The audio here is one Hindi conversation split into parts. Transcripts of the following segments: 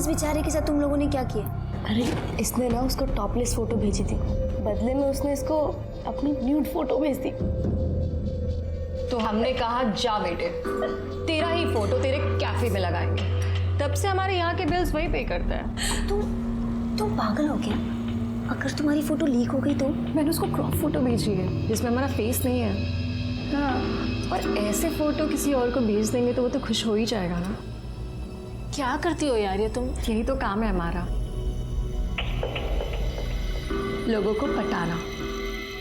इस बेचारे के साथ तुम लोगों ने क्या किया? अरे इसने ना उसको टॉपलेस फोटो भेजी थी, बदले में उसने इसको अपनी न्यूड फोटो भेज दी। तो हमने कहा जा बेटे, तेरा ही फोटो तेरे कैफे में लगाएंगे। तब से हमारे यहाँ के बिल्स वही पे करता है। तुम पागल हो क्या? अगर तुम्हारी फोटो लीक हो गई तो? मैंने उसको क्रॉप फोटो भेजी है जिसमें हमारा फेस नहीं है। हाँ, और ऐसे फोटो किसी और को भेज देंगे तो वो तो खुश हो ही जाएगा ना। क्या करती हो यार ये तुम? यही तो काम है हमारा, लोगों को पटाना।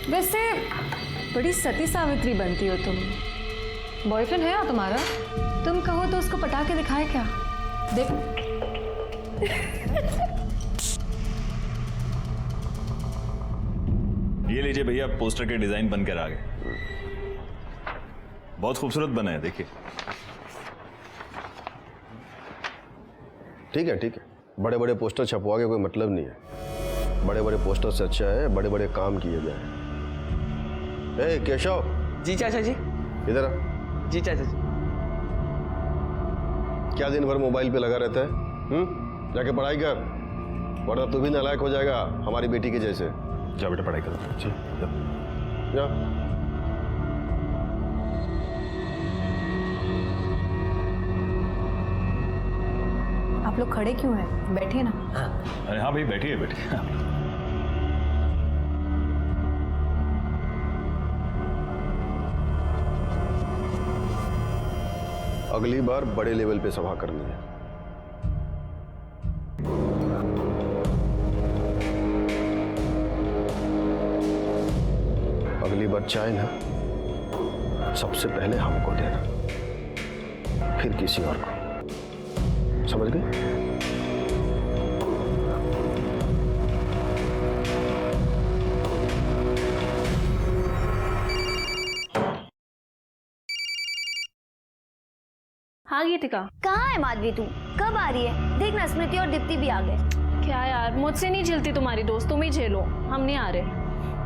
वैसे बड़ी सती सावित्री बनती हो तुम। बॉयफ्रेंड है ना तुम्हारा? तुम कहो तो उसको पटा के दिखाए क्या? देख ये लीजिए भैया, पोस्टर के डिजाइन बनकर आ गए। बहुत खूबसूरत बना है, देखिए। ठीक है ठीक है, बड़े बड़े पोस्टर छपवा के कोई मतलब नहीं है। बड़े बड़े पोस्टर से अच्छा है बड़े बड़े काम किए जाए। ए केशव। जी चाचा जी। इधर आ। जी चाचा जी। क्या दिन भर मोबाइल पे लगा रहता है? जाके पढ़ाई कर, वरना तू भी नालायक हो जाएगा हमारी बेटी के जैसे। जा बेटा पढ़ाई करो। जी जा। आप लोग खड़े क्यों हैं? बैठिए ना। अरे हाँ भाई, बैठिए बैठिए। अगली बार बड़े लेवल पे सभा करनी है। अगली बार चाय ना सबसे पहले हमको देना, फिर किसी और को। समझ गए? हाँ गीतिका। कहाँ है माधवी तू? कब आ रही है? देखना स्मृति और दीप्ति भी आ गए। क्या यार, मुझसे नहीं झेलती तुम्हारी दोस्त, तुम ही झेलो, हम नहीं आ रहे।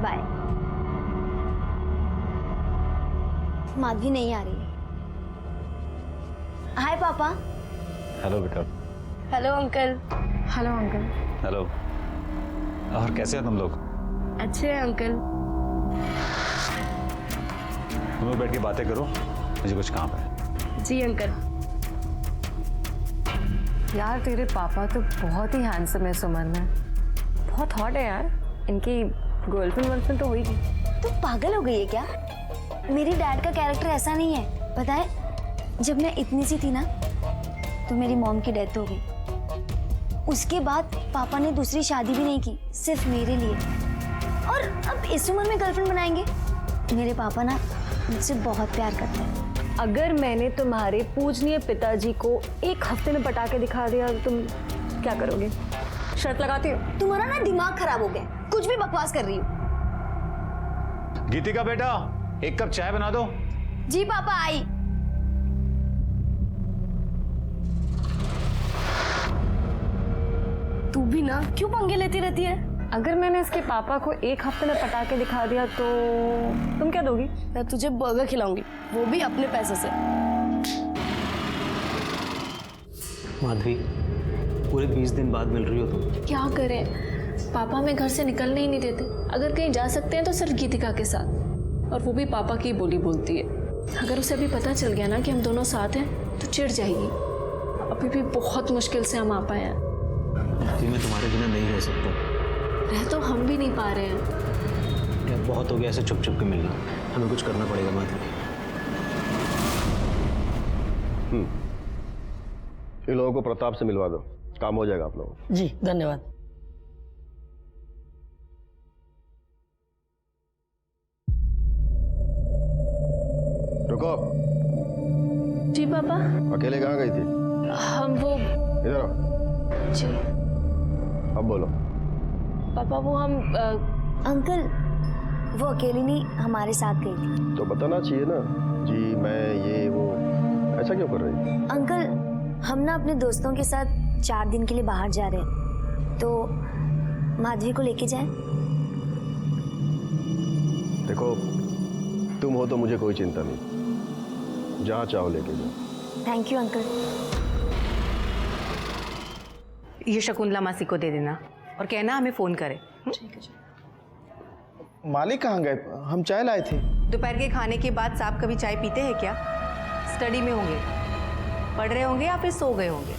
बाय। माधवी नहीं आ रही है। हाय पापा। हेलो बेटा। Hello uncle. Hello uncle. Hello. और कैसे हो तुम लोग? अच्छे हैं अंकल। तुम लोग बैठ के बातें करो, मुझे कुछ काम है। जी अंकल। यार तेरे पापा तो बहुत ही हैंडसम है सुमन में, बहुत हॉट है यार। इनकी गर्लफ्रेंड वर्लफ्रेंड तो होगी। तू पागल हो गई है क्या? मेरी डैड का कैरेक्टर ऐसा नहीं है। पता है, जब मैं इतनी सी थी ना तो मेरी मॉम की डेथ हो गई। उसके बाद पापा ने दूसरी शादी भी नहीं की, सिर्फ मेरे लिए। और अब इस उम्र में गर्लफ्रेंड बनाएंगे? मेरे पापा ना मुझसे बहुत प्यार करते हैं। अगर मैंने तुम्हारे पूजनीय पिताजी को एक हफ्ते में पटा के दिखा दिया तो तुम क्या करोगे? शर्त लगाती हो? तुम्हारा ना दिमाग खराब हो गया, कुछ भी बकवास कर रही हो। गीतिका बेटा, एक कप चाय बना दो। जी पापा, आई। तू भी ना क्यों पंगे लेती रहती है? अगर मैंने इसके पापा को एक हफ्ते में पटा के दिखा दिया तो तुम क्या दोगी? मैं तुझे बर्गर खिलाऊंगी, वो भी अपने पैसे से। माधवी, पूरे 20 दिन बाद मिल रही हो तुम। क्या करें, पापा हमें घर से निकलने ही नहीं देते। अगर कहीं जा सकते हैं तो सिर्फ गीतिका के साथ, और वो भी पापा की बोली बोलती है। अगर उसे अभी पता चल गया ना कि हम दोनों साथ हैं तो चिढ़ जाएगी। अभी भी बहुत मुश्किल से हम आ पाए हैं। माधवी, मैं तुम्हारे बिना नहीं रह सकता। रह तो हम भी नहीं पा रहे हैं। यार बहुत हो गया ऐसे छुप छुप के मिलना, हमें कुछ करना पड़ेगा माधवी। इन लोगों को प्रताप से मिलवा दो, काम हो जाएगा आप लोगों। जी धन्यवाद। रुको। जी पापा। अकेले कहाँ गई थी? हम वो इधर आओ। जी अब बोलो। पापा, वो हम अंकल, वो अकेली नहीं हमारे साथ गई थी। तो बताना चाहिए ना, जी मैं ये वो, ऐसा क्यों कर रही? अंकल, हम ना अपने दोस्तों के साथ 4 दिन के लिए बाहर जा रहे हैं, तो माधवी को लेके जाएं? देखो, तुम हो तो मुझे कोई चिंता नहीं, जहाँ चाहो लेके जाओ। Thank you uncle. ये शकुंतला मासी को दे देना और कहना हमें फ़ोन करे। मालिक कहाँ गए? हम चाय लाए थे। दोपहर के खाने के बाद साहब कभी चाय पीते हैं क्या? स्टडी में होंगे, पढ़ रहे होंगे या फिर सो गए होंगे।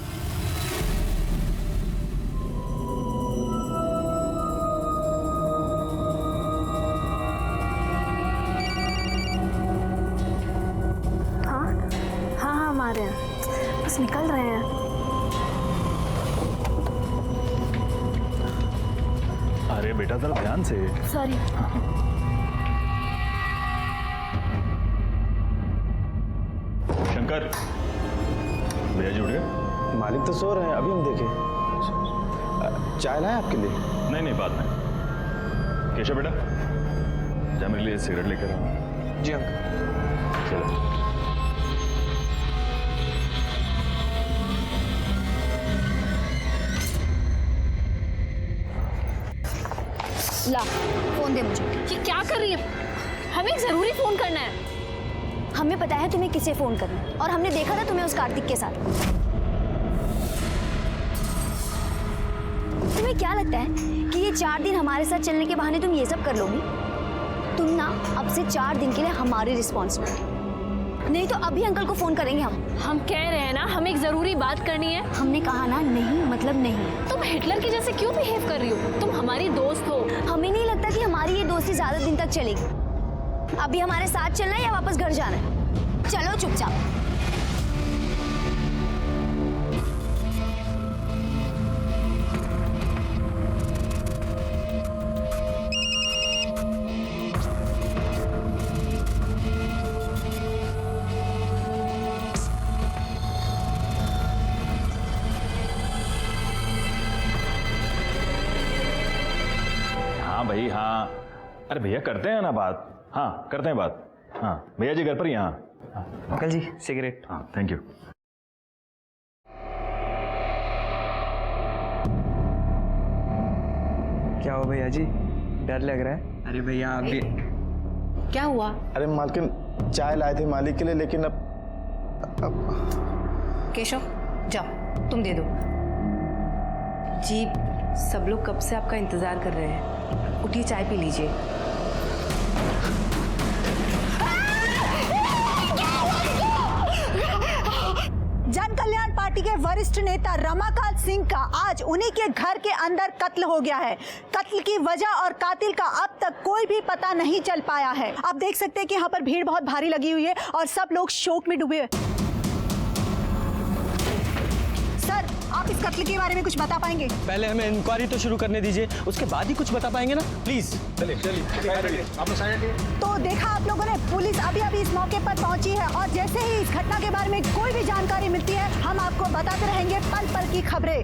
हाँ हाँ हाँ हम आ रहे हैं, बस निकल रहे हैं। अरे बेटा जरा ध्यान से। सॉरी। शंकर, भैया जी उठ गए? मालिक तो सो रहे हैं, अभी हम देखे। चाय लाए आपके लिए? नहीं नहीं, बाद में। केशव बेटा, जा मेरे लिए सिगरेट लेकर आओ। जी अंकल। चलो। ला फोन दे मुझे। ये क्या कर रही है? हमें एक जरूरी फोन करना है। हमें पता है तुम्हें किसे फोन करना है और हमने देखा था तुम्हें उस कार्तिक के साथ। तुम्हें क्या लगता है कि ये 4 दिन हमारे साथ चलने के बहाने तुम ये सब कर लोगी? तुम ना अब से 4 दिन के लिए हमारी रिस्पॉन्सिबिलिटी, नहीं तो अभी अंकल को फोन करेंगे हम कह रहे हैं ना, हमें एक जरूरी बात करनी है। हमने कहा ना नहीं मतलब नहीं। तुम हिटलर की जैसे क्यों बिहेव कर रही हो? तुम हमारी दोस्त हो। हमें नहीं लगता कि हमारी ये दोस्ती ज्यादा दिन तक चलेगी। अभी हमारे साथ चलना है या वापस घर जाना है? चलो चुपचाप। हाँ भाई हाँ। अरे भैया करते हैं ना बात। हाँ करते हैं बात। हाँ भैया जी घर पर ही हैं। हाँ अंकल जी सिगरेट। हाँ थैंक यू। क्या हुआ भैया जी, डर लग रहा है? अरे भैया आप भी। क्या हुआ? अरे मालकिन चाय लाए थे मालिक के लिए, लेकिन अब केशव जाओ, तुम दे दो। जी सब लोग कब से आपका इंतजार कर रहे हैं, उठिए चाय पी लीजिए। जन कल्याण पार्टी के वरिष्ठ नेता रमाकांत सिंह का आज उन्हीं के घर के अंदर कत्ल हो गया है। कत्ल की वजह और कातिल का अब तक कोई भी पता नहीं चल पाया है। आप देख सकते हैं कि यहाँ पर भीड़ बहुत भारी लगी हुई है और सब लोग शोक में डूबे। सर आप इस कत्ल के बारे में कुछ बता पाएंगे? पहले हमें इंक्वायरी तो शुरू करने दीजिए, उसके बाद ही कुछ बता पाएंगे ना, प्लीज। चलिए आप तो देखा आप लोगों ने, पुलिस अभी अभी इस मौके पर पहुंची है और जैसे ही इस घटना के बारे में कोई भी जानकारी मिलती है हम आपको बताते रहेंगे पल पल की खबरें।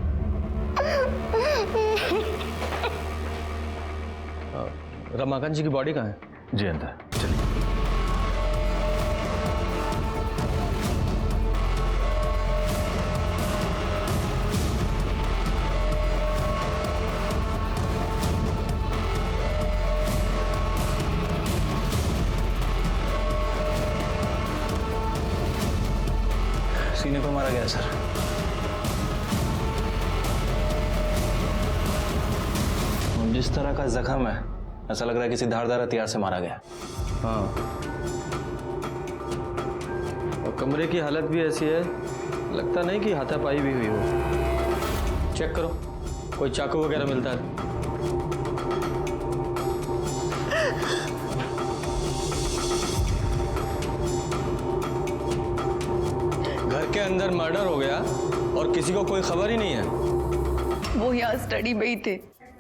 रमाकांत जी की बॉडी कहाँ है? जी अंदर चलिए। सीने को मारा गया सर। जिस तरह का जख्म है ऐसा लग रहा है किसी धारदार हथियार से मारा गया। हाँ, और कमरे की हालत भी ऐसी है, लगता नहीं कि हाथापाई भी हुई हो। चेक करो, कोई चाकू वगैरह मिलता है? घर के अंदर मर्डर हो गया और किसी को कोई खबर ही नहीं है। वो यहाँ स्टडी में ही थे,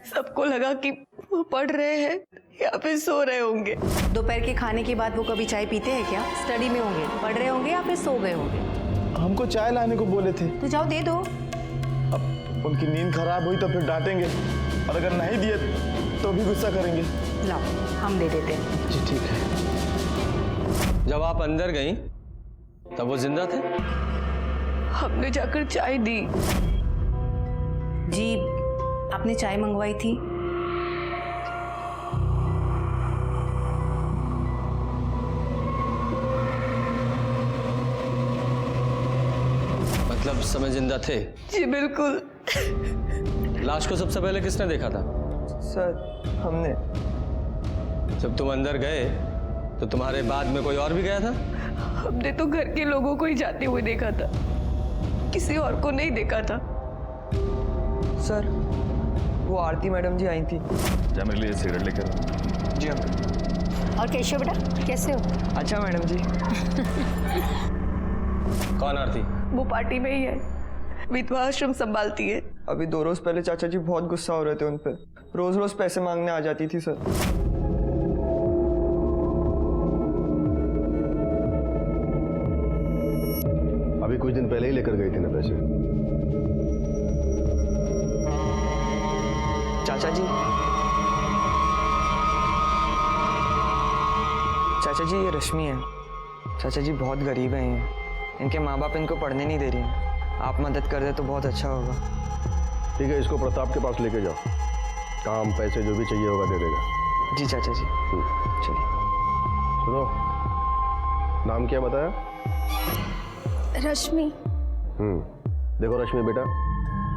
सबको लगा कि वो पढ़ रहे हैं या फिर सो रहे होंगे। दोपहर के खाने के बाद वो कभी चाय पीते हैं क्या? स्टडी में होंगे, पढ़ रहे होंगे या फिर सो गए होंगे। हमको चाय लाने को बोले थे। तो जाओ दे दो। अब उनकी नींद खराब हुई तो फिर डांटेंगे, और अगर नहीं दिए तो भी गुस्सा करेंगे। लाओ हम दे देते हैं। जी ठीक है। जब आप अंदर गईं तब वो जिंदा थे? हमने जाकर चाय दी। जी आपने चाय मंगवाई थी? मतलब समय जिंदा थे? जी बिल्कुल। लाश को सबसे पहले किसने देखा था? सर हमने। जब तुम अंदर गए तो तुम्हारे बाद में कोई और भी गया था? हमने तो घर के लोगों को ही जाते हुए देखा था, किसी और को नहीं देखा था। सर वो आरती मैडम जी आई थी। जा मेरे लिए सिगरेट लेकर। जी अंकल। और केशव बेटा कैसे हो? अच्छा मैडम जी। कौन आरती? वो पार्टी में ही है, विधवा आश्रम संभालती है। अभी 2 रोज पहले चाचा जी बहुत गुस्सा हो रहे थे उन पर, रोज रोज पैसे मांगने आ जाती थी सर। अभी कुछ दिन पहले ही लेकर गई थी ना पैसे। चाचा जी ये रश्मि है। चाचा जी बहुत गरीब हैं ये, इनके माँ बाप इनको पढ़ने नहीं दे रही हैं। आप मदद कर दे तो बहुत अच्छा होगा। ठीक है, इसको प्रताप के पास लेके जाओ, काम पैसे जो भी चाहिए होगा दे देगा। जी चाचा जी। चलिए। सुनो, नाम क्या बताया? रश्मि। देखो रश्मि बेटा,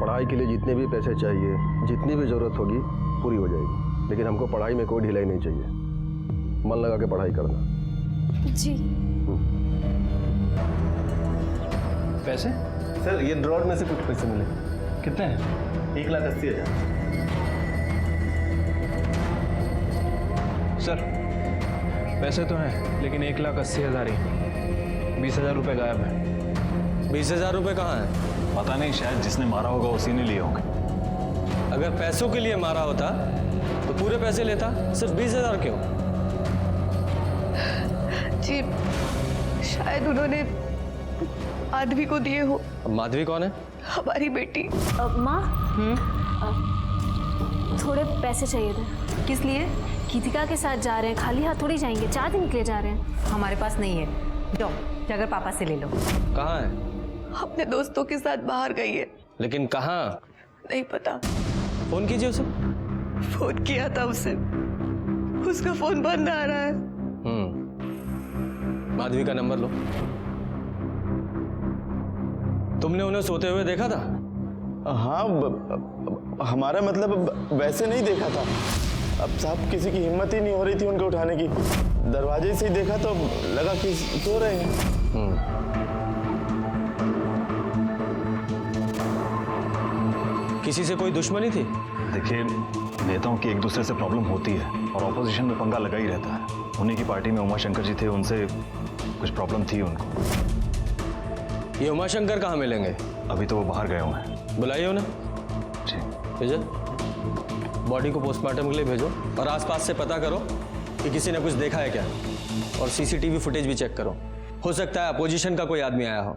पढ़ाई के लिए जितने भी पैसे चाहिए, जितनी भी जरूरत होगी पूरी हो जाएगी, लेकिन हमको पढ़ाई में कोई ढिलाई नहीं चाहिए। मन लगा के पढ़ाई करना। जी। पैसे? सर ये ड्रॉर में से कुछ पैसे मिले। कितने हैं? 1,80,000। सर पैसे तो हैं, लेकिन 1,80,000 ही। 20,000 रुपये गायब है। 20,000 रुपये कहाँ है? पता नहीं, शायद जिसने मारा होगा उसी ने लिए होंगे। अगर पैसों के लिए मारा होता तो पूरे पैसे लेता, सिर्फ 20,000 क्यों? जी शायद उन्होंने माधवी को दिए हो। अब माधवी कौन है? हमारी बेटी। माँ थोड़े पैसे चाहिए थे। किस लिए? गीतिका के साथ जा रहे हैं, खाली हाथ थोड़ी जाएंगे, 4 दिन के लिए जा रहे हैं। हमारे पास नहीं है। जाओ जाकर पापा से ले लो। कहाँ है? अपने दोस्तों के साथ बाहर गई है। लेकिन कहाँ? नहीं पता। फोन कीजिए उसे। फोन किया था उसे, उसका फोन बंद आ रहा है। माधवी का नंबर लो। तुमने उन्हें सोते हुए देखा था? हाँ हमारा मतलब वैसे नहीं देखा था। अब साहब किसी की हिम्मत ही नहीं हो रही थी उनको उठाने की। दरवाजे से ही देखा तो लगा कि सो रहे हैं। किसी से कोई दुश्मनी थी? देखिए, नेताओं की एक दूसरे से प्रॉब्लम होती है और ऑपोजिशन में पंगा लगा ही रहता है। उन्हीं की पार्टी में उमाशंकर जी थे, उनसे कुछ प्रॉब्लम थी उनको। ये उमाशंकर कहाँ मिलेंगे? अभी तो वो बाहर गए हुए हैं। बुलाइए उन्हें। जी। भेजो, बॉडी को पोस्टमार्टम के लिए भेजो और आसपास से पता करो कि किसी ने कुछ देखा है क्या, और सीसीटीवी फुटेज भी चेक करो। हो सकता है अपोजिशन का कोई आदमी आया हो।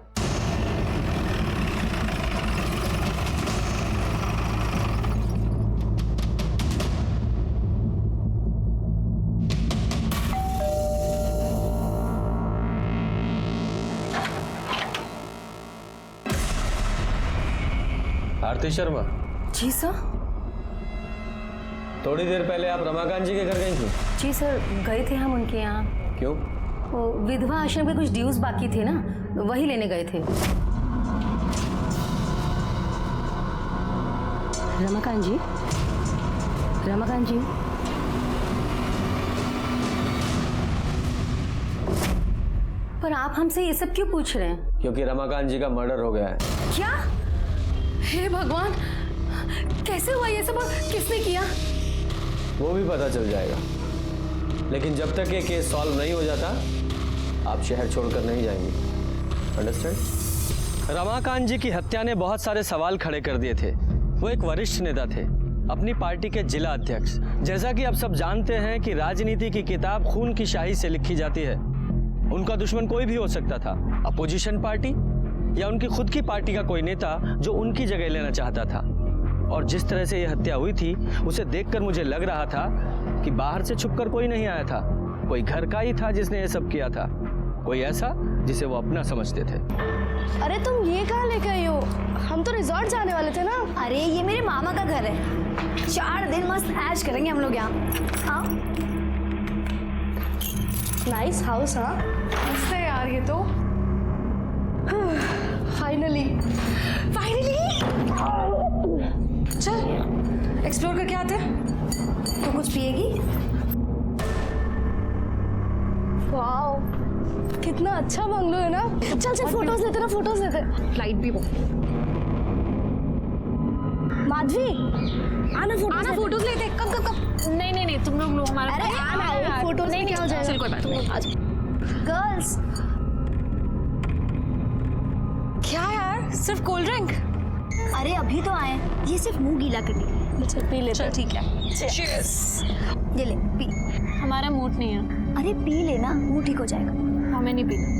आरती शर्मा। जी सर। थोड़ी देर पहले आप रमाकांत जी के घर गई थी? जी सर, गए थे हम उनके यहाँ। क्यों? वो विधवा आश्रम के कुछ ड्यूज बाकी थे ना, वही लेने गए थे। रमाकांत जी, रमाकांत जी। पर आप हमसे ये सब क्यों पूछ रहे हैं? क्योंकि रमाकांत जी का मर्डर हो गया है। क्या? हे भगवान, कैसे हुआ ये सब और किसने किया? वो भी पता चल जाएगा, लेकिन जब तक ये केस सॉल्व नहीं हो जाता आप शहर छोड़कर नहीं जाएंगे। अंडरस्टैंड? रमाकांत जी की हत्या ने बहुत सारे सवाल खड़े कर दिए थे। वो एक वरिष्ठ नेता थे, अपनी पार्टी के जिला अध्यक्ष। जैसा कि आप सब जानते हैं कि राजनीति की किताब खून की शाही से लिखी जाती है। उनका दुश्मन कोई भी हो सकता था, अपोजिशन पार्टी या उनकी खुद की पार्टी का कोई नेता जो उनकी जगह लेना चाहता था। और जिस तरह से यह हत्या हुई थी, उसे देखकर मुझे लग रहा था कि बाहर से छुपकर कोई नहीं आया था, कोई घर का ही था जिसने यह सब किया था, कोई ऐसा जिसे वो अपना समझते थे। अरे तुम ये कहाँ लेके आई हो? हम तो रिजॉर्ट जाने वाले थे ना। अरे ये मेरे मामा का घर है, 4 दिन मस्त ऐश करेंगे हम लोग यहाँ। हाँ नाइस हाउस। हाँ मस्त है यार ये तो। फाइनली फाइनली चल एक्सप्लोर करके आते हैं। तो कुछ पिएगी? वाओ कितना अच्छा बंगलो है ना। चल चल फोटोज लेते ना, फोटोज लेते। फ्लाइट भी वो। माधवी आना फोटोज लेते। कब कब कब? नहीं तुम लोग हमारा अरे आना फोटोज नहीं क्या हो जाएगा। चल कोई बात नहीं, आज गर्ल्स क्या यार सिर्फ कोल्ड ड्रिंक? अरे अभी तो आए, ये सिर्फ मुंह गीला करने के लिए। चल पी ले। चल ठीक है। चीयर्स। ये ले पी। हमारा मूड नहीं है। अरे पी लेना, मुंह ठीक हो जाएगा। हमें नहीं पीना।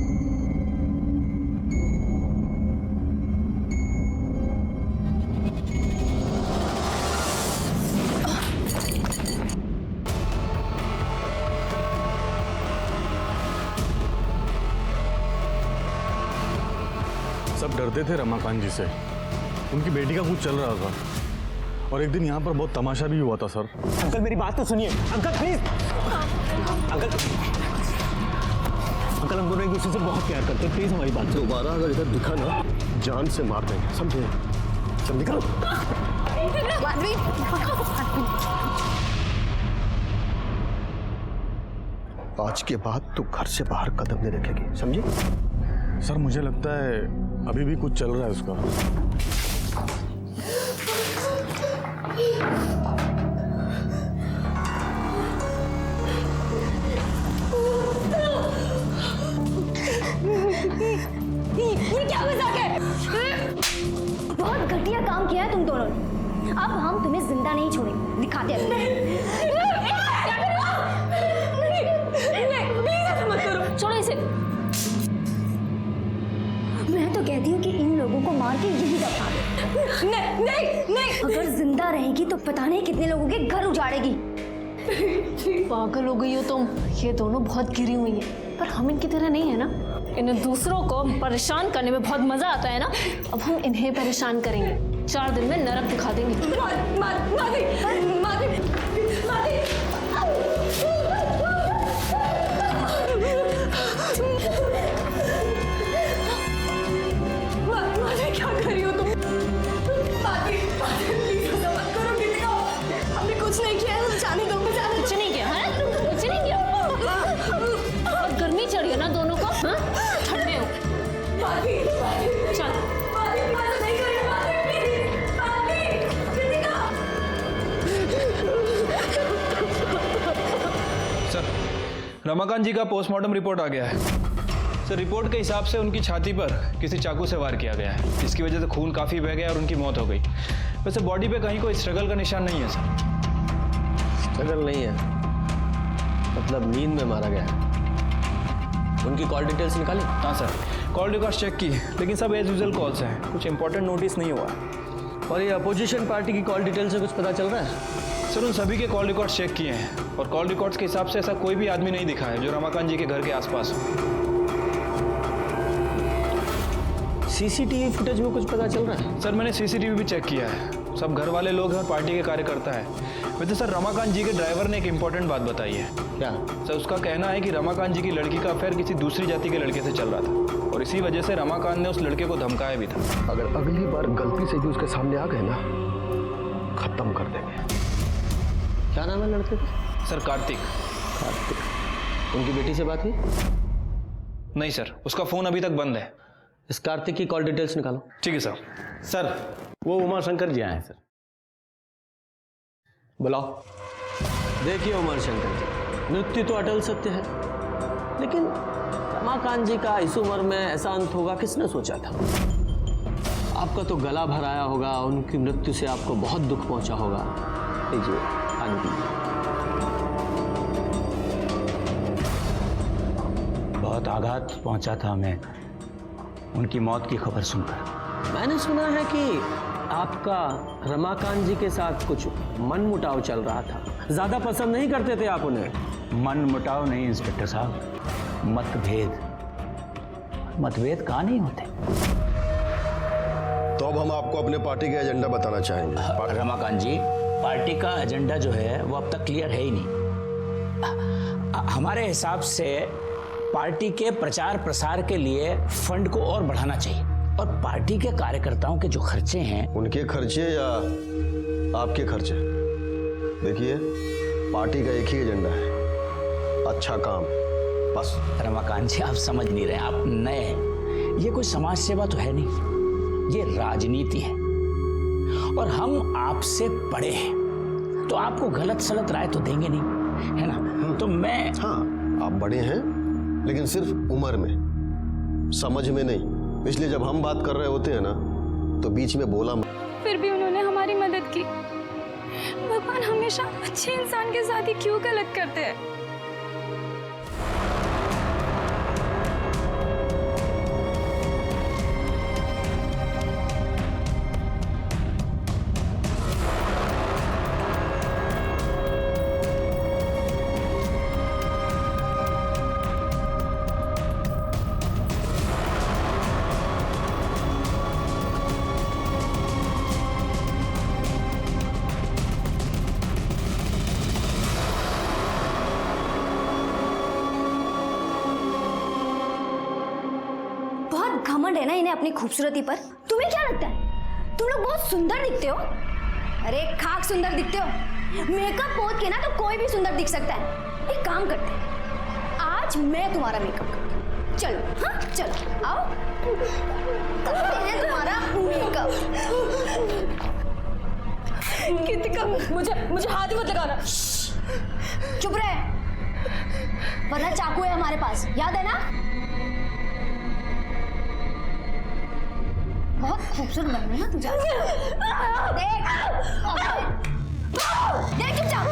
सब डरते थे रमाकांत जी से, उनकी बेटी का कुछ चल रहा था और एक दिन यहाँ पर बहुत तमाशा भी हुआ था सर। अंकल मेरी बात तो सुनिए, अंकल प्लीज। अंकल हम दोनों एक दूसरे से बहुत प्यार करते हैं, प्लीज हमारी बात सुनो। दोबारा अगर इधर दिखा ना, जान से मार देंगे, समझे? सब निकलो। आज के बाद तू घर से बाहर कदम नहीं रखेगी, समझी? सर मुझे लगता है अभी भी कुछ चल रहा है उसका। ये क्या मजाक है? बहुत घटिया काम किया है तुम दोनों ने। अब हम तुम्हें जिंदा नहीं छोड़ेंगे, दिखाते हैं। छोड़ो इसे। मैं तो कहती हूँ कि इन लोगों को मार के यही दफना दो। नहीं। अगर जिंदा रहेगी तो पता नहीं कितने लोगों के घर उजाड़ेगी। पागल हो गई हो तुम। ये दोनों बहुत गिरी हुई हैं, पर हम इनकी तरह नहीं है ना। इन्हें दूसरों को परेशान करने में बहुत मजा आता है ना। अब हम इन्हें परेशान करेंगे, 4 दिन में नरक दिखा देंगे। क्या कर रही हो तुम? हमने कुछ नहीं किया है, जाने दो। कुछ नहीं किया है, कुछ नहीं किया। और गर्मी चढ़ी है ना दोनों को, हाँ? ठंडे हो। चल सर रमाकांत जी का पोस्टमार्टम रिपोर्ट आ गया है। सर रिपोर्ट के हिसाब से उनकी छाती पर किसी चाकू से वार किया गया है, जिसकी वजह से खून काफ़ी बह गया और उनकी मौत हो गई। वैसे बॉडी पे कहीं कोई स्ट्रगल का निशान नहीं है सर। स्ट्रगल नहीं है, मतलब नींद में मारा गया है। उनकी कॉल डिटेल्स निकाली? हाँ सर, कॉल रिकॉर्ड्स चेक की, लेकिन सब एज यूजुअल कॉल्स हैं, कुछ इंपॉर्टेंट नोटिस नहीं हुआ। और ये अपोजिशन पार्टी की कॉल डिटेल से कुछ पता चल रहा है? सर उन सभी के कॉल रिकॉर्ड्स चेक किए हैं और कॉल रिकॉर्ड्स के हिसाब से ऐसा कोई भी आदमी नहीं दिखा है जो रमाकांत जी के घर के आसपास हो। सीसीटीवी फुटेज में कुछ पता चल रहा है? सर मैंने सीसीटीवी भी चेक किया है, सब घर वाले लोग हैं और पार्टी के कार्यकर्ता है। वैसे सर रमाकांत जी के ड्राइवर ने एक इंपॉर्टेंट बात बताई है। क्या? सर उसका कहना है कि रमाकांत जी की लड़की का अफेयर किसी दूसरी जाति के लड़के से चल रहा था और इसी वजह से रमाकांत ने उस लड़के को धमकाया भी था। अगर अगली बार गलती से भी उसके सामने आ गए ना, खत्म कर देंगे। क्या नाम है लड़के का? सर कार्तिक। कार्तिक। उनकी बेटी से बात हुई? नहीं सर, उसका फोन अभी तक बंद है। इस कार्तिक की कॉल डिटेल्स निकालो। ठीक है सर। सर वो उमाशंकर जी आए हैं सर। बुलाओ। देखिए उमर शंकर जी, मृत्यु तो अटल सत्य है, लेकिन रमाकांत जी का इस उम्र में ऐसा अंत होगा किसने सोचा था? आपका तो गला भराया होगा, उनकी मृत्यु से आपको बहुत दुख पहुंचा होगा। लीजिए पानी पीजिए। बहुत आघात पहुंचा था हमें उनकी मौत की खबर सुनकर। मैंने सुना है कि आपका रमाकांत जी के साथ कुछ मनमुटाव चल रहा था, ज्यादा पसंद नहीं करते थे आप उन्हें। मनमुटाव नहीं इंस्पेक्टर साहब, मतभेद। मतभेद कहाँ नहीं होते। तो अब हम आपको अपने पार्टी का एजेंडा बताना चाहेंगे। रमाकांत जी, पार्टी का एजेंडा जो है वो अब तक क्लियर है ही नहीं। हमारे हिसाब से पार्टी के प्रचार प्रसार के लिए फंड को और बढ़ाना चाहिए और पार्टी के कार्यकर्ताओं के जो खर्चे हैं, उनके खर्चे या आपके खर्चे। देखिए, पार्टी का एक ही एजेंडा है, अच्छा काम, बस। रमाकांत जी, आप समझ नहीं रहे, आप नए हैं। ये कोई समाज सेवा तो है नहीं, ये राजनीति है और हम आपसे बड़े हैं, तो आपको गलत सलत राय तो देंगे नहीं, है ना? तो मैं हाँ, आप बड़े हैं लेकिन सिर्फ उम्र में, समझ में नहीं। इसलिए जब हम बात कर रहे होते हैं ना तो बीच में बोला मत। फिर भी उन्होंने हमारी मदद की। भगवान हमेशा अच्छे इंसान के साथ ही क्यों गलत करते हैं? घमंड है ना इन्हें अपनी खूबसूरती पर। तुम्हें क्या लगता है तुम लोग बहुत सुंदर दिखते हो? अरे खाक सुंदर दिखते हो। मेकअप पोत के ना तो कोई भी सुंदर दिख सकता है। एक काम करते हैं, आज मैं तुम्हारा मेकअप करती हूँ। चलो, हाँ चलो, आओ करते हैं तुम्हारा मेकअप। कृतिका, मुझे हाथ ही मत लगाना। चुप रहे, वरना चाकू है हमारे पास, याद है ना? बहुत खूबसूरत बन रही है ना तू। देख देख चुपचाप।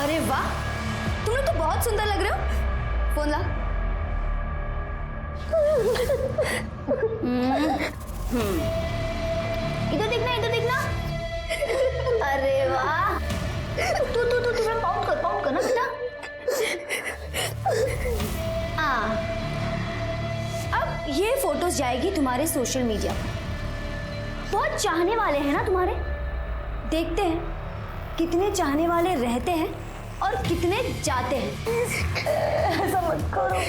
अरे वाह, तुम लोग तो बहुत सुंदर लग रहे हो। फोन ला। इधर देखना, इधर देखना। अरे वाह, तू पाउट कर ना बेटा। अब ये फोटोज जाएगी तुम्हारे सोशल मीडिया पर। बहुत चाहने वाले हैं ना तुम्हारे। देखते हैं कितने चाहने वाले रहते हैं और कितने जाते हैं। ऐसा मत करो।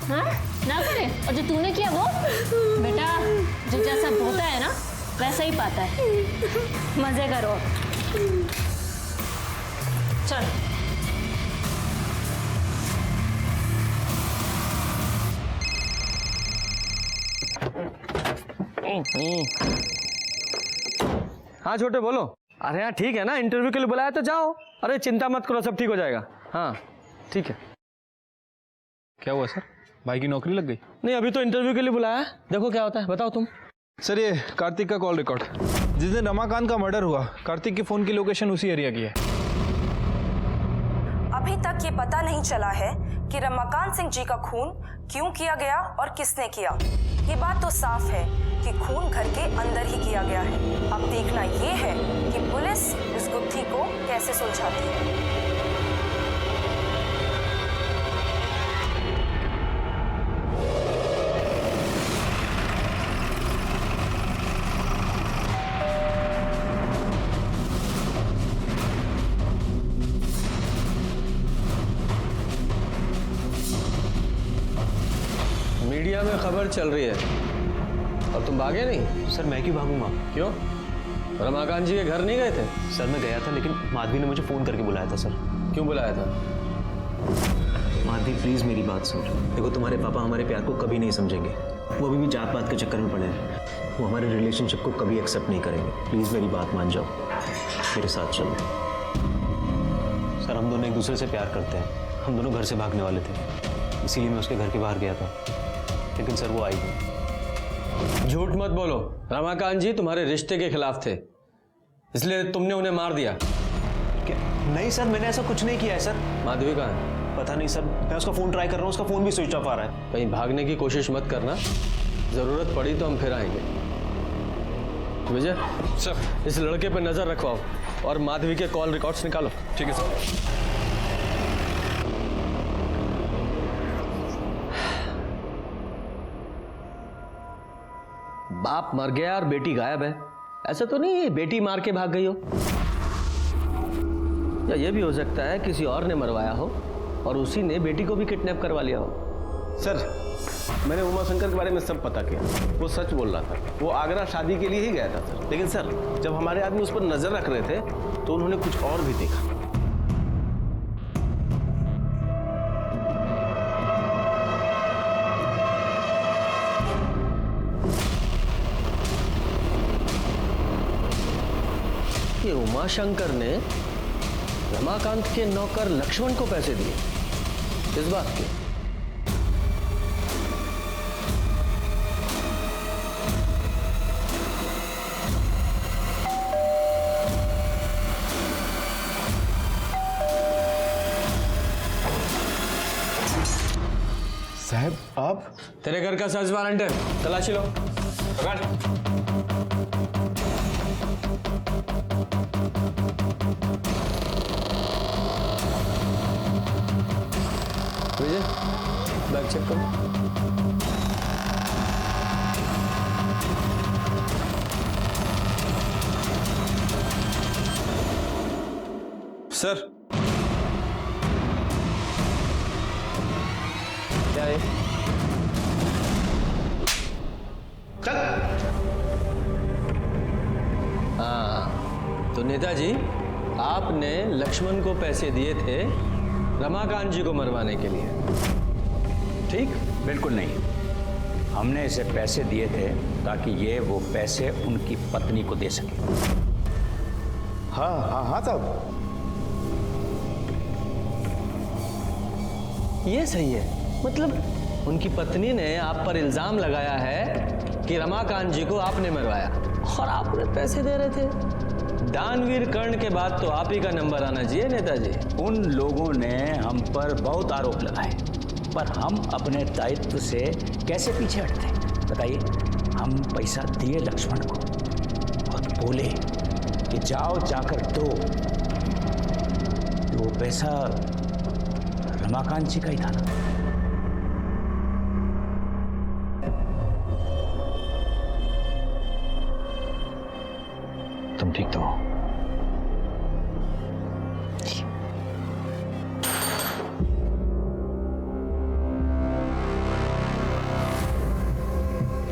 हाँ ना करे। और जो तूने किया वो बेटा, जो जैसा होता है ना वैसा ही पाता है। मजे करो। चल। हाँ छोटे बोलो। अरे हाँ ठीक है ना, इंटरव्यू के लिए बुलाया तो जाओ। अरे चिंता मत करो, सब ठीक हो जाएगा। हाँ ठीक है। क्या हुआ सर, भाई की नौकरी लग गई? नहीं, अभी तो इंटरव्यू के लिए बुलाया है, देखो क्या होता है, बताओ तुम। सर ये कार्तिक का कॉल रिकॉर्ड। जिस दिन रमाकांत का मर्डर हुआ, कार्तिक की फोन की लोकेशन उसी एरिया की है। अभी तक ये पता नहीं चला है कि रमाकांत सिंह जी का खून क्यों किया गया और किसने किया। ये बात तो साफ है कि खून घर के अंदर ही किया गया है। अब देखना ये है कि पुलिस इस गुत्थी को कैसे सुलझाती है। मीडिया में खबर चल रही है और तुम भागे नहीं? सर मैं क्यों भागूंगा? क्यों? रमाकांत जी के घर नहीं गए थे? सर मैं गया था, लेकिन माधवी ने मुझे फ़ोन करके बुलाया था सर। क्यों बुलाया था? माधवी प्लीज़ मेरी बात सुन। देखो तुम्हारे पापा हमारे प्यार को कभी नहीं समझेंगे। वो अभी भी जात पात के चक्कर में पड़े हैं। वो हमारे रिलेशनशिप को कभी एक्सेप्ट नहीं करेंगे। प्लीज़ मेरी बात मान जाओ, मेरे साथ चलो। सर हम दोनों एक दूसरे से प्यार करते हैं। हम दोनों घर से भागने वाले थे, इसीलिए मैं उसके घर के बाहर गया था, लेकिन सर वो आई नहीं। झूठ मत बोलो। रमाकांत जी तुम्हारे रिश्ते के खिलाफ थे, इसलिए तुमने उन्हें मार दिया। क्या? नहीं सर, मैंने ऐसा कुछ नहीं किया है सर। माधवी कहाँ है? पता नहीं सर, मैं उसका फ़ोन ट्राई कर रहा हूँ, उसका फ़ोन भी स्विच ऑफ आ रहा है। कहीं भागने की कोशिश मत करना, ज़रूरत पड़ी तो हम फिर आएंगे। विजय सर, इस लड़के पर नज़र रखवाओ और माधवी के कॉल रिकॉर्ड्स निकालो। ठीक है सर। बाप मर गया और बेटी गायब है। ऐसा तो नहीं बेटी मार के भाग गई हो, या ये भी हो सकता है किसी और ने मरवाया हो और उसी ने बेटी को भी किडनैप करवा लिया हो। सर, मैंने उमा शंकर के बारे में सब पता किया। वो सच बोल रहा था। वो आगरा शादी के लिए ही गया था सर। लेकिन सर, जब हमारे आदमी उस पर नजर रख रहे थे तो उन्होंने कुछ और भी देखा। ये उमाशंकर ने रमाकांत के नौकर लक्ष्मण को पैसे दिए, किस बात के? साहब आप? तेरे घर का सर्च वारंट है, तलाशी लो। विजय, बैग चेक करो। सर, क्या है? हाँ, तो नेताजी, आपने लक्ष्मण को पैसे दिए थे रमाकांत जी को मरवाने के लिए, ठीक? बिल्कुल नहीं, हमने इसे पैसे दिए थे ताकि ये वो पैसे उनकी पत्नी को दे सके। हाँ हाँ हाँ साहब, ये सही है। मतलब उनकी पत्नी ने आप पर इल्जाम लगाया है कि रमाकांत जी को आपने मरवाया और आप उन्हें पैसे दे रहे थे। दानवीर कर्ण के बाद तो आप ही का नंबर आना चाहिए नेताजी। उन लोगों ने हम पर बहुत आरोप लगाए, पर हम अपने दायित्व से कैसे पीछे हटते? बताइए। हम पैसा दिए लक्ष्मण को और बोले कि जाओ जाकर दो। वो पैसा रमाकांत जी का ही था ना। तुम ठीक तो हो?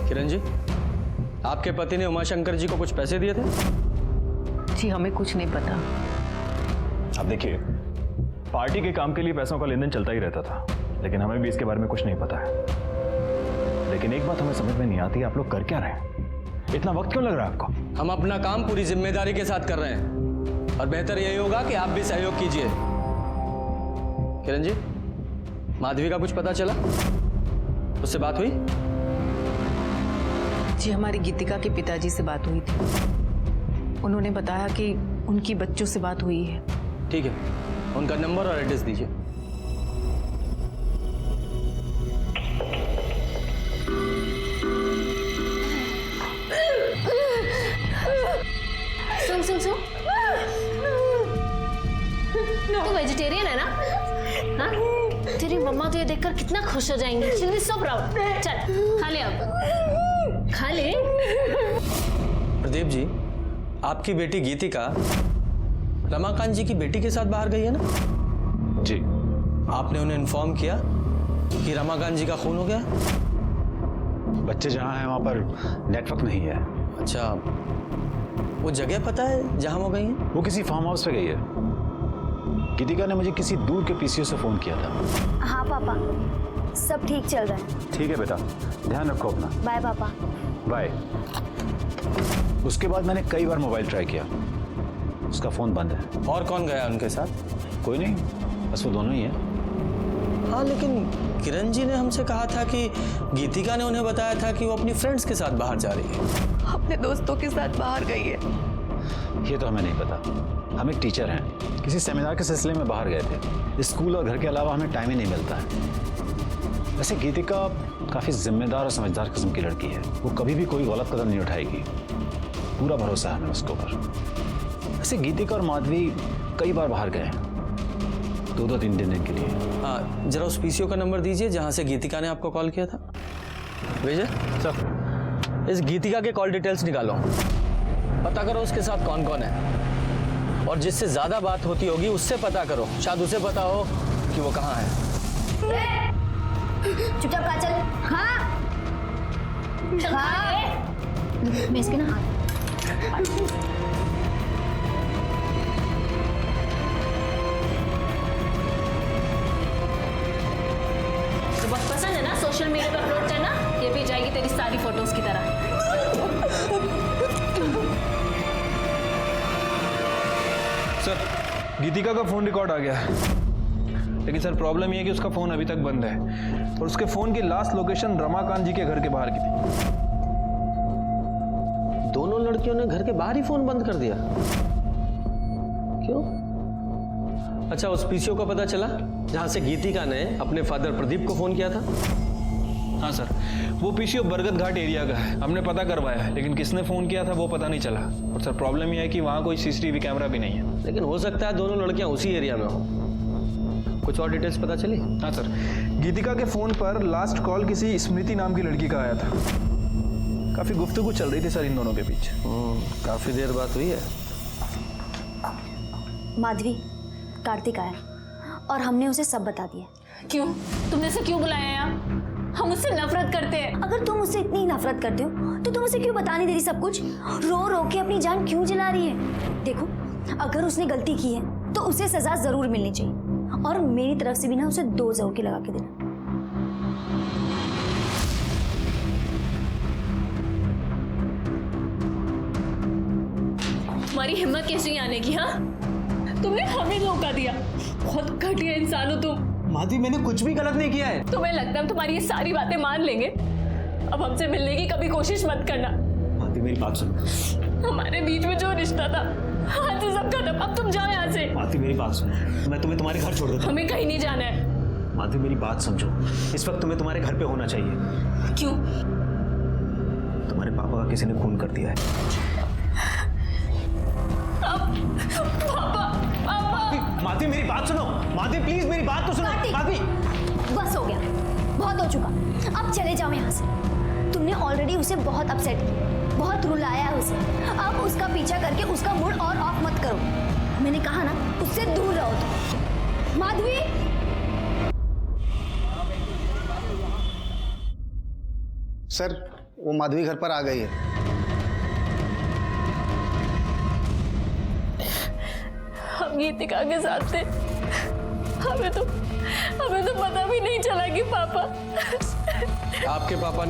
किरण जी, आपके पति ने उमाशंकर जी को कुछ पैसे दिए थे? जी हमें कुछ नहीं पता। अब देखिए, पार्टी के काम के लिए पैसों का लेन देन चलता ही रहता था, लेकिन हमें भी इसके बारे में कुछ नहीं पता है। लेकिन एक बात हमें समझ में नहीं आती, आप लोग कर क्या रहे हैं? इतना वक्त क्यों लग रहा है आपको? हम अपना काम पूरी जिम्मेदारी के साथ कर रहे हैं और बेहतर यही होगा कि आप भी सहयोग कीजिए। किरण जी, माधवी का कुछ पता चला? उससे बात हुई? जी हमारी गीतिका के पिताजी से बात हुई थी। उन्होंने बताया कि उनकी बच्चों से बात हुई है। ठीक है, उनका नंबर और एड्रेस दीजिए। सुन सुन सुन, तू वेजिटेरियन है ना? हाँ? तेरी मम्मा तो ये देखकर कितना खुश हो जाएंगी। She'll be so proud. चल खा ले, अब खा ले। प्रदीप जी, आपकी बेटी गीतिका रमाकांत जी की बेटी के साथ बाहर गई है ना? जी। आपने उन्हें इन्फॉर्म किया कि रमाकांत जी का खून हो गया? बच्चे जहाँ हैं वहाँ पर नेटवर्क नहीं है। अच्छा, वो जगह पता है जहाँ वो गई हैं? वो किसी फार्म हाउस पे गई है। गीतिका ने मुझे किसी दूर के पीसीओ से फोन किया था। हाँ पापा, सब ठीक चल रहा है। ठीक है बेटा, ध्यान रखो अपना। बाय पापा। बाय। उसके बाद मैंने कई बार मोबाइल ट्राई किया, उसका फोन बंद है। और कौन गया उनके साथ? कोई नहीं, बस वो दोनों ही हैं। हाँ, लेकिन किरण जी ने हमसे कहा था कि गीतिका ने उन्हें बताया था कि वो अपनी फ्रेंड्स के साथ बाहर जा रही है। अपने दोस्तों के साथ बाहर गई है। ये तो हमें नहीं पता। हम एक टीचर हैं, किसी सेमिनार के सिलसिले में बाहर गए थे। स्कूल और घर के अलावा हमें टाइम ही नहीं मिलता है। वैसे गीतिका काफ़ी जिम्मेदार और समझदार किस्म की लड़की है। वो कभी भी कोई गलत कदम नहीं उठाएगी, पूरा भरोसा है हमें उसके ऊपर। वैसे गीतिका और माधवी कई बार बाहर गए हैं, 2-3 दिन के लिए। हाँ, जरा उस पीसीओ का नंबर दीजिए जहाँ से गीतिका ने आपको कॉल किया था। विजय सर, इस गीतिका के कॉल डिटेल्स निकालो, पता करो उसके साथ कौन कौन है, और जिससे ज़्यादा बात होती होगी उससे पता करो। शायद उसे पता हो कि कि वो कहाँ है। चुपचाप खा चल। हाँ मैं इसके ना तो बहुत पसंद है ना सोशल मीडिया पर अपलोड करना, ये भी जाएगी तेरी सारी फोटोज की तरह। सर गीतिका का फोन रिकॉर्ड आ गया है, लेकिन सर प्रॉब्लम ये है कि उसका फोन अभी तक बंद है और उसके फोन की लास्ट लोकेशन रमाकांत जी के घर के बाहर की थी। दोनों लड़कियों ने घर के बाहर ही फोन बंद कर दिया, क्यों? अच्छा, उस पीसीओ का पता चला जहां से गीतिका ने अपने फादर प्रदीप को फोन किया था? हाँ सर, वो पीसीओ बरगद घाट एरिया का है, हमने पता करवाया है, लेकिन किसने फोन किया था वो पता नहीं चला। और सर प्रॉब्लम ये है कि वहाँ कोई सीसीटीवी कैमरा भी नहीं है। लेकिन हो सकता है दोनों लड़कियां उसी एरिया में हो। कुछ और डिटेल्स पता चली? हाँ सर, गीतिका के फोन पर लास्ट कॉल किसी स्मृति नाम की लड़की का आया था। काफी गुफ्तगू चल रही थी सर इन दोनों के बीच। काफी देर बात हुई है। माधवी, कार्तिक आया और हमने उसे सब बता दिया। क्यों? तुमने उसे क्यों बुलाया यहाँ? हम उससे नफरत करते हैं। अगर तुम उससे इतनी नफरत करते हो तो तुम उसे क्यों बता नहीं दे रही सब कुछ? रो रो के अपनी जान क्यों जला रही है? देखो, अगर उसने गलती की है तो उसे सजा जरूर मिलनी चाहिए और मेरी तरफ से भी ना उसे 2 जरूर के लगा के देना। तुम्हारी हिम्मत कैसी आने की? हाँ, तुमने हमें धोखा दिया। बहुत घटिया इंसान हो तुम। माधवी, मैंने कुछ भी गलत नहीं किया है। तुम्हें लगता है हम तुम्हारी ये सारी बातें मान लेंगे? अब हमसे मिलने की कभी कोशिश मत करना। माधवी मेरी बात सुनो। हमारे बीच में जो रिश्ता था आज से सब खत्म। अब तुम जाओ यहाँ से। माधवी मेरी बात सुनो, मैं तुम्हें तुम्हारे घर छोड़ देता हूँ। हमें कहीं नहीं जाना है। माधवी मेरी बात समझो, इस वक्त तुम्हें तुम्हारे घर पे होना चाहिए। क्यों? तुम्हारे पापा का किसी ने खून कर दिया है। माधवी मेरी बात सुनो। माधवी प्लीज मेरी बात तो सुनो। माधवी बस हो गया, बहुत हो चुका। अब चले जाओ यहाँ से। तुमने ऑलरेडी उसे बहुत अपसेट किया, बहुत रुलाया है उसे। अब उसका पीछा करके उसका मूड और ऑफ मत करो। मैंने कहा ना, उससे दूर रहो तुम। माधवी, सर वो माधवी घर पर आ गई है। हम गीतिका के साथ थे, हमें तो पता भी नहीं चला कि पापा आपके पापा ने